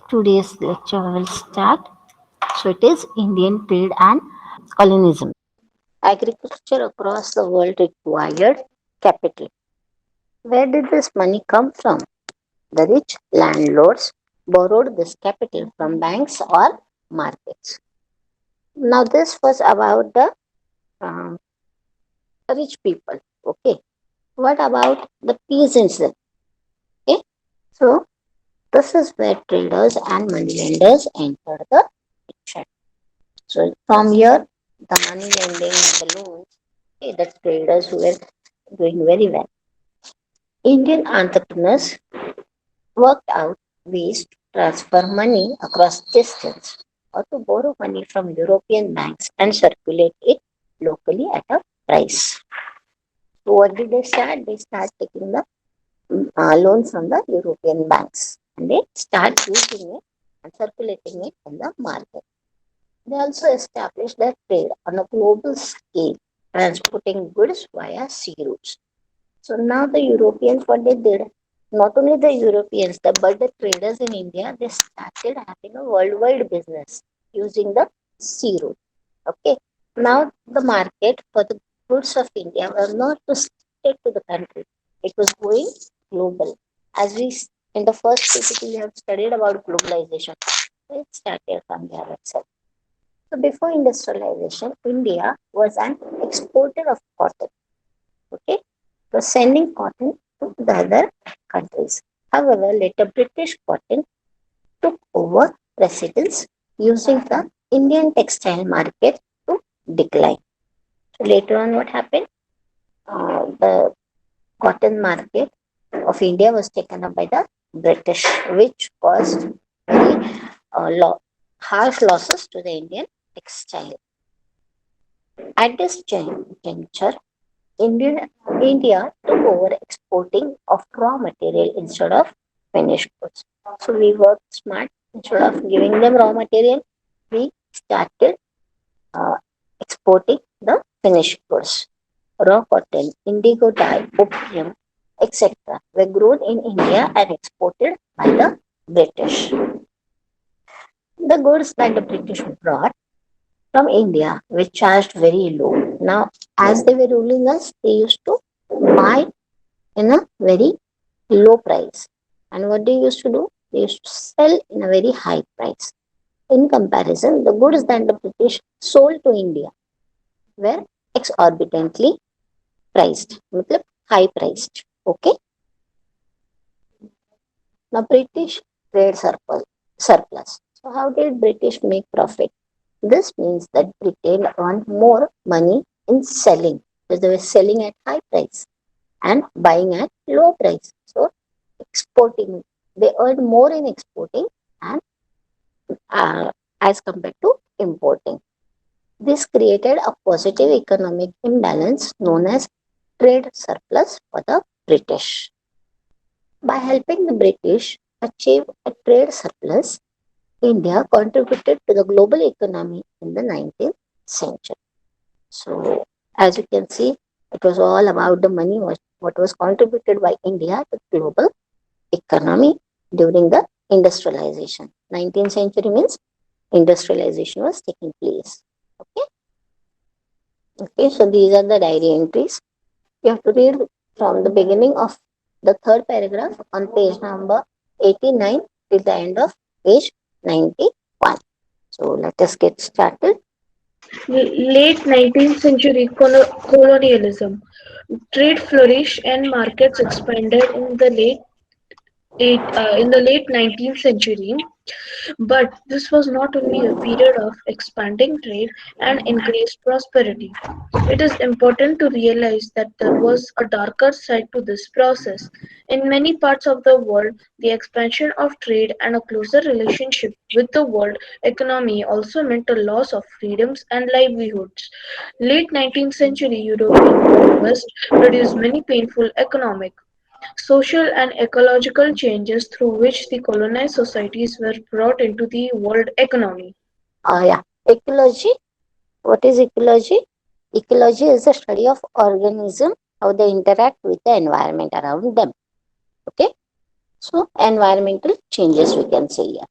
Today's lecture will start. So it is Indian trade and colonialism. Agriculture across the world required capital. Where did this money come from? The rich landlords borrowed this capital from banks or markets. Now this was about the um, rich people. Okay. What about the peasants then? Okay. So this is where traders and moneylenders entered the picture. So from here, the money lending and the loans, okay, the traders were doing very well. Indian entrepreneurs worked out ways to transfer money across distance or to borrow money from European banks and circulate it locally at a price. So what did they start? They start taking the loan from the European banks and they start using it and circulating it in the market. They also established their trade on a global scale, transporting goods via sea routes. So now the Europeans, what they did, not only the Europeans, but the traders in India, they started having a worldwide business using the sea route. Okay. Now the market for the goods of India were not restricted to the country. It was going global. As in the first PPT we have studied about globalization. It started from there itself. So before industrialization, India was an exporter of cotton. Okay, it was sending cotton to the other countries. However, later British cotton took over precedence using the Indian textile market to decline. So later on, what happened? The cotton market of India was taken up by the British, which caused very harsh losses to the Indian textile. At this juncture, India took over exporting of raw material instead of finished goods. So we worked smart. Instead of giving them raw material, we started uh, exporting the finished goods. Raw cotton, indigo dye, opium, etc. were grown in India and exported by the British. The goods that the British brought from India were charged very low. Now, as they were ruling us, they used to buy in a very low price. And what they used to do? They used to sell in a very high price. In comparison, the goods that the British sold to India were exorbitantly priced, matlab high priced. Okay. Now, British trade surplus. So, how did British make profit? This means that Britain earned more money in selling because they were selling at high price and buying at low price. So, exporting, they earned more in exporting and as compared to importing. This created a positive economic imbalance known as trade surplus for the British. By helping the British achieve a trade surplus, India contributed to the global economy in the 19th century. So, as you can see, it was all about the money what was contributed by India to the global economy during the industrialization. 19th century means industrialization was taking place. Okay. Okay. So these are the diary entries. You have to read from the beginning of the third paragraph on page number 89 till the end of page 91. So let us get started. Late 19th century colonialism. Trade flourished and markets expanded in the late 19th century. But this was not only a period of expanding trade and increased prosperity. It is important to realize that there was a darker side to this process. In many parts of the world, the expansion of trade and a closer relationship with the world economy also meant a loss of freedoms and livelihoods. Late 19th century European conquest produced many painful economic, social and ecological changes through which the colonized societies were brought into the world economy. Yeah. Ecology. What is ecology? Ecology is the study of organism, how they interact with the environment around them. Okay. So environmental changes we can say here.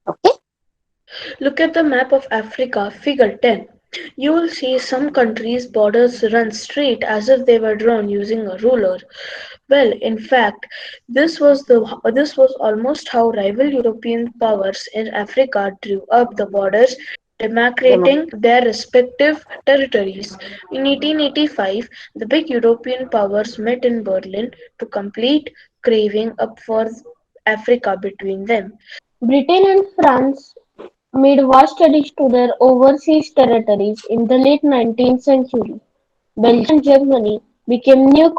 Okay. Look at the map of Africa, figure 10. You will see some countries' borders run straight as if they were drawn using a ruler. Well, in fact, this was almost how rival European powers in Africa drew up the borders, demarcating their respective territories. In 1885, the big European powers met in Berlin to complete carving up for Africa between them. Britain and France made vast additions to their overseas territories in the late 19th century. Belgium and Germany became new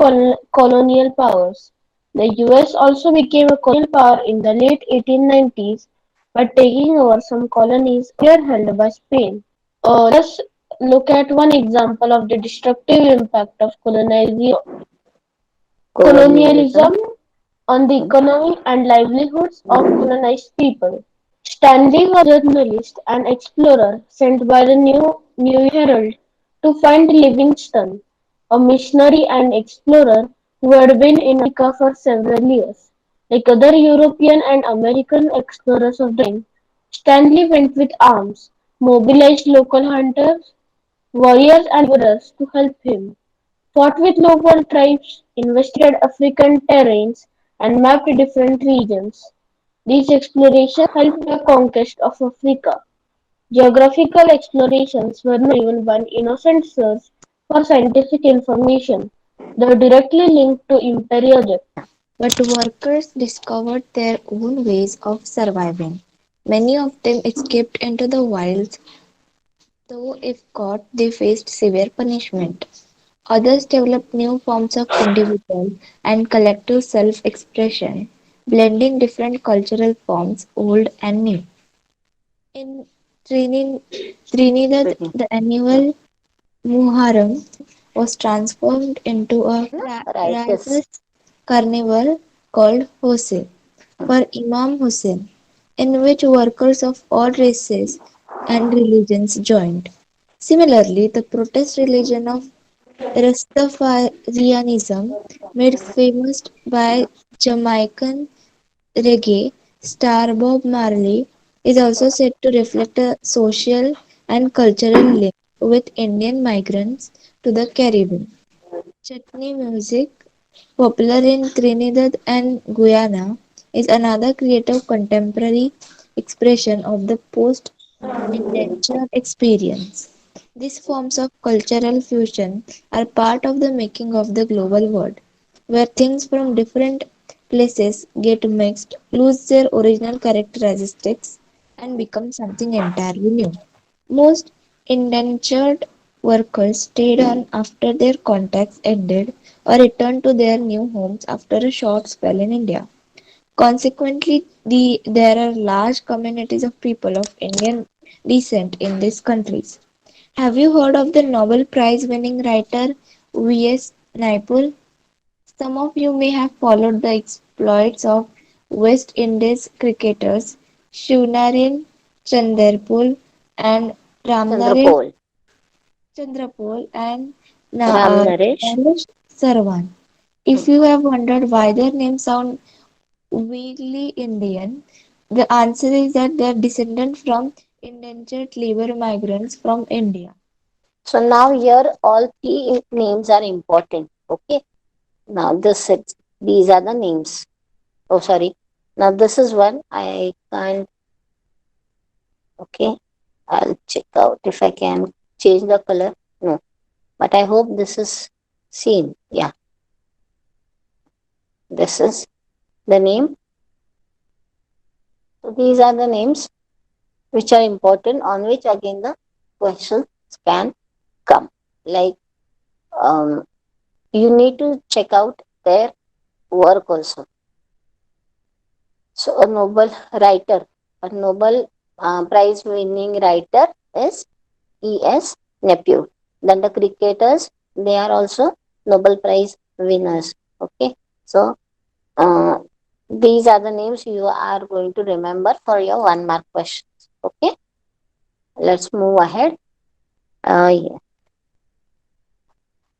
colonial powers. The US also became a colonial power in the late 1890s by taking over some colonies earlier held by Spain. Let's look at one example of the destructive impact of colonialism Colonialism. on the Hmm. economy and livelihoods of colonized people. Stanley was a journalist and explorer sent by the New York Herald to find Livingstone, a missionary and explorer who had been in Africa for several years. Like other European and American explorers of the time, Stanley went with arms, mobilized local hunters, warriors and laborers to help him, fought with local tribes, investigated African terrains, and mapped different regions. These explorations helped the conquest of Africa. Geographical explorations were not even one innocent search for scientific information. They were directly linked to imperialism. But workers discovered their own ways of surviving. Many of them escaped into the wilds, though if caught, they faced severe punishment. Others developed new forms of individual and collective self expression, blending different cultural forms, old and new. In Trinidad, Pretty. the annual Muharram was transformed into a No, righteous. riotous carnival called Hoseh for Imam Hussein, in which workers of all races and religions joined. Similarly, the protest religion of Rastafarianism, made famous by Jamaican reggae star Bob Marley, is also said to reflect a social and cultural link with Indian migrants to the Caribbean. Chutney music, popular in Trinidad and Guyana, is another creative contemporary expression of the post indenture experience. These forms of cultural fusion are part of the making of the global world, where things from different places get mixed, lose their original characteristics, and become something entirely new. Most indentured workers stayed on after their contracts ended or returned to their new homes after a short spell in India. Consequently, there are large communities of people of Indian descent in these countries. Have you heard of the Nobel Prize winning writer V.S. Naipaul? Some of you may have followed the exploits of West Indies cricketers Shivnarine Chanderpaul and Ramnarine Chandrapol. Chandrapol and Ram Naresh. Naresh Sarwan. If you have wondered why their names sound vaguely Indian, the answer is that they are descended from indentured labor migrants from India. So now here all three names are important. Okay. Now these are the names. Oh sorry. Now this is one I can't. Okay. I'll check out if I can change the color. No. But I hope this is seen. Yeah. This is the name. So these are the names which are important on which again the questions can come. Like um, you need to check out their work also. So a Nobel Prize winning writer is E.S. Nephew. Then the cricketers, they are also Nobel Prize winners. Okay, so uh, these are the names you are going to remember for your 1 mark questions. Okay, let's move ahead. Yeah.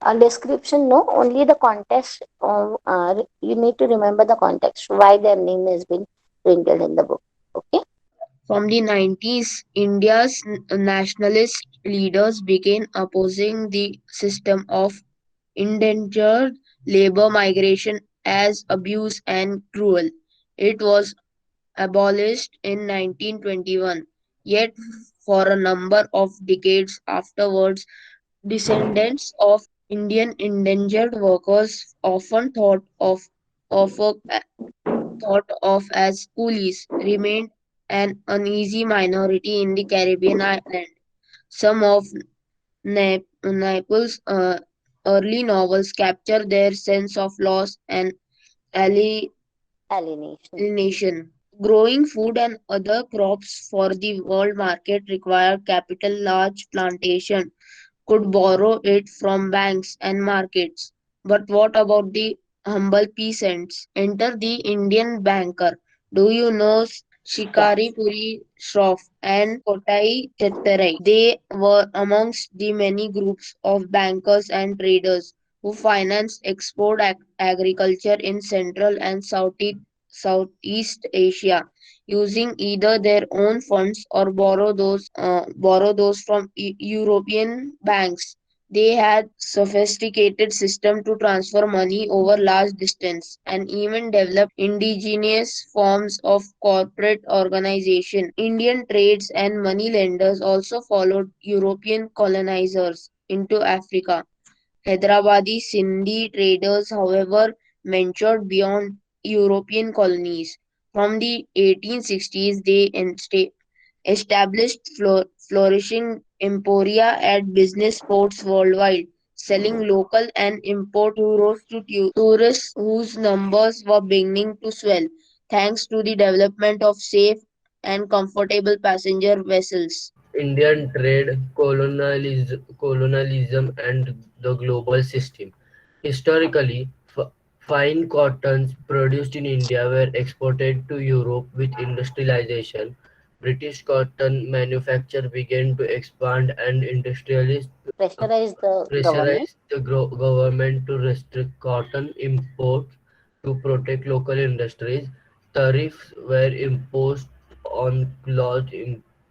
A description, no, only the context of, you need to remember the context, why their name has been printed in the book. Okay. From the 90s, India's nationalist leaders began opposing the system of indentured labor migration as abuse and cruel. It was abolished in 1921, yet for a number of decades afterwards, descendants of Indian indentured workers often of thought of as coolies remained an uneasy minority in the Caribbean island. Some of Naples' early novels capture their sense of loss and Alienation. alienation. Growing food and other crops for the world market required capital. Large plantation could borrow it from banks and markets. But what about the humble peasants? Enter the Indian banker. Do you know Yeah. Shikari Puri Shroff and Kotai Chetterai? They were amongst the many groups of bankers and traders who financed export agriculture in Central and Southeast Asia, using either their own funds or borrow those from European banks. They had sophisticated system to transfer money over large distance and even developed indigenous forms of corporate organization. Indian trades and money lenders also followed European colonizers into Africa. Hyderabadi Sindhi traders, however, ventured beyond European colonies. From the 1860s, they established flourishing emporia at business ports worldwide, selling local and import euros to tourists whose numbers were beginning to swell, thanks to the development of safe and comfortable passenger vessels. Indian trade, colonialism, and the global system. Historically, fine cottons produced in India were exported to Europe with industrialization. British cotton manufacture began to expand and industrialists Pressurize the government. pressurized the government to restrict cotton imports to protect local industries. Tariffs were imposed on cloth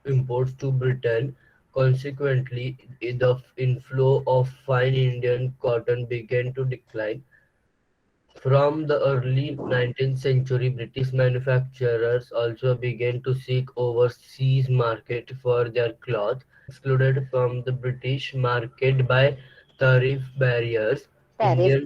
imports to Britain. Consequently, the inflow of fine Indian cotton began to decline. From the early 19th century, British manufacturers also began to seek overseas market for their cloth, excluded from the British market by tariff barriers. Tariff Indian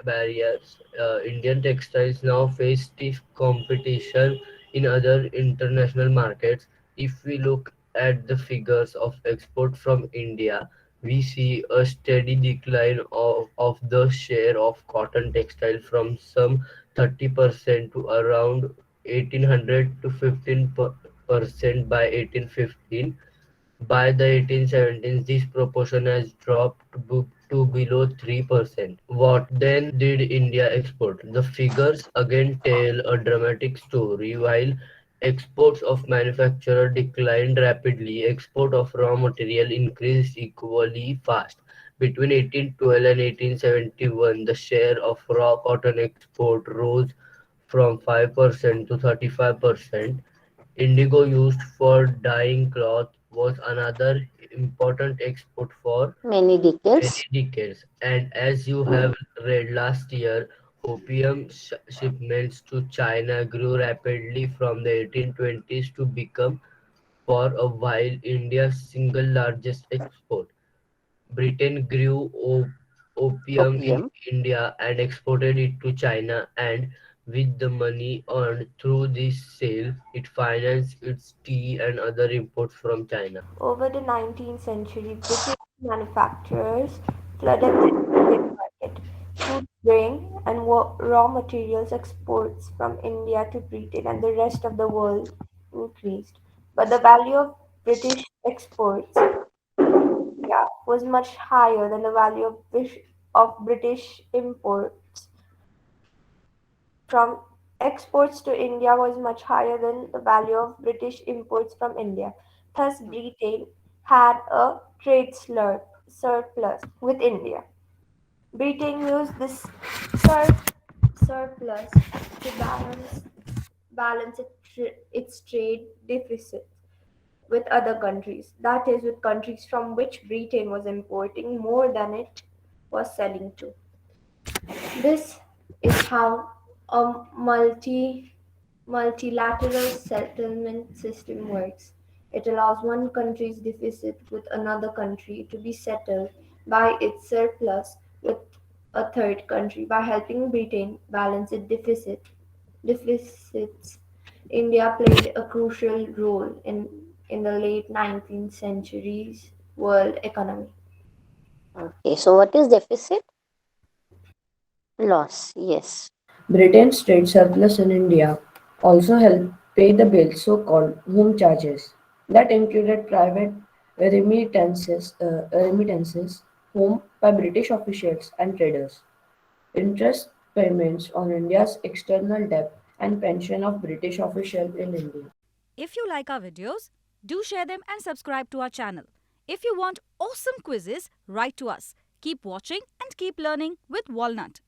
barriers. Indian textiles now face stiff competition in other international markets. If we look at the figures of export from India, we see a steady decline of the share of cotton textile from some 30% to around 1800 to 15% by 1815. By the 1870s, this proportion has dropped to below 3%. What then did India export? The figures again tell a dramatic story. While exports of manufacturer declined rapidly, export of raw material increased equally fast. Between 1812 and 1871, the share of raw cotton export rose from 5% to 35%. Indigo used for dyeing cloth was another important export for Many many decades. decades. And as you have read last year, opium shipments to China grew rapidly from the 1820s to become, for a while, India's single largest export. Britain grew opium in Opium. India and exported it to China, and with the money earned through this sale, it financed its tea and other imports from China. Over the 19th century, British manufacturers flooded the Indian market. Food grain and raw materials exports from India to Britain and the rest of the world increased. But the value of British exports India was much higher than the value of British imports from exports to India was much higher than the value of British imports from India. Thus, Britain had a trade surplus. surplus with India. Britain used this surplus to balance its trade deficit with other countries, that is, with countries from which Britain was importing more than it was selling to. This is how a multilateral settlement system works. It allows one country's deficit with another country to be settled by its surplus with a third country by helping Britain balance its deficits. India played a crucial role in the late 19th century's world economy. Okay, so what is deficit? Loss, yes. Britain's trade surplus in India also helped pay the bills, so-called home charges, that included private remittances home by British officials and traders, interest payments on India's external debt, and pension of British officials in India. If you like our videos, do share them and subscribe to our channel. If you want awesome quizzes, write to us. Keep watching and keep learning with Walnut.